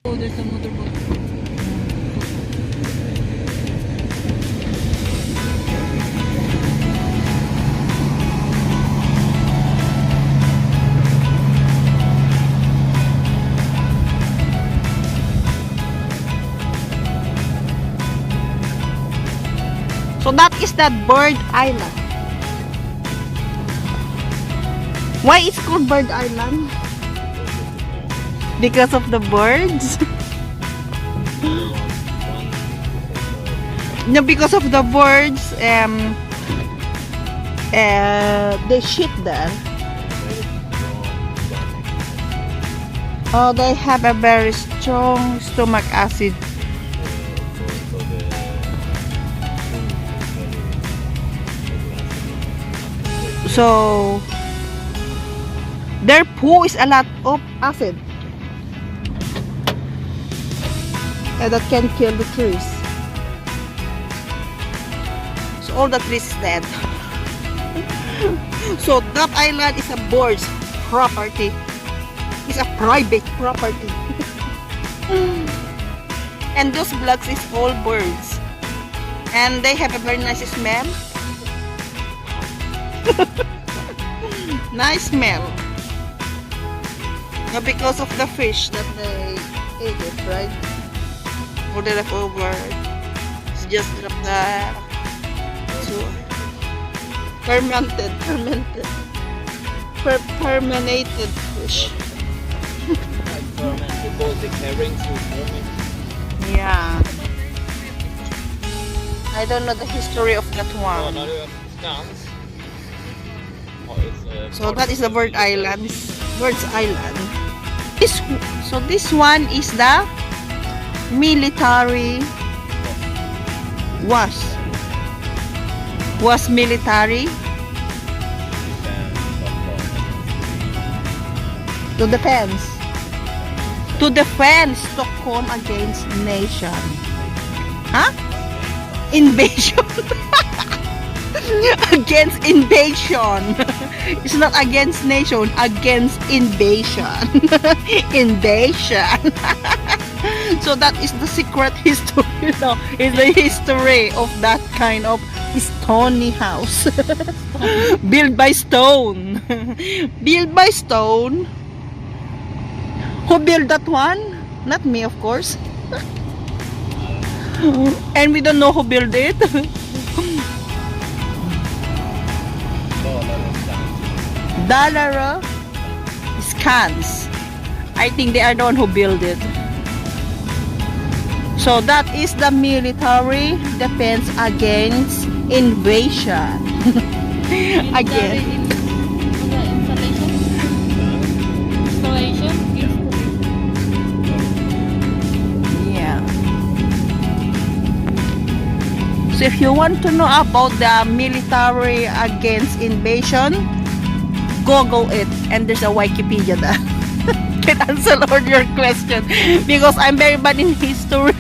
Oh, there's a motorboat. So that is that Bird Island. Why it's called Bird Island? Because of the birds? No, because of the birds, they shit there. Oh, they have a very strong stomach acid. So their poo is a lot of acid, and that can kill the trees. So all the trees is dead. So that island is a bird's property. It's a private property. And those blocks is all birds, and they have a very nice smell. Nice smell. Now because of the fish that they ate it, right? Or the leftover. It's just drop there. So fermented fish. Yeah. I don't know the history of that one. Skans. So that is the Bird's Island. So this one is the military was military to defend Stockholm against nation. Huh? Invasion. Against invasion. It's not against nation, against invasion. Invasion. So that is the secret history, is the history of that kind of stony house. Built by stone. Built by stone. Who built that one? Not me, of course. And we don't know who built it. Dalarö, Skans. I think they are the one who built it. So that is the military defense against invasion. Again. Installation? Yeah. So if you want to know about the military against invasion, Google it, and there's a Wikipedia there. Can answer all your question because I'm very bad in history.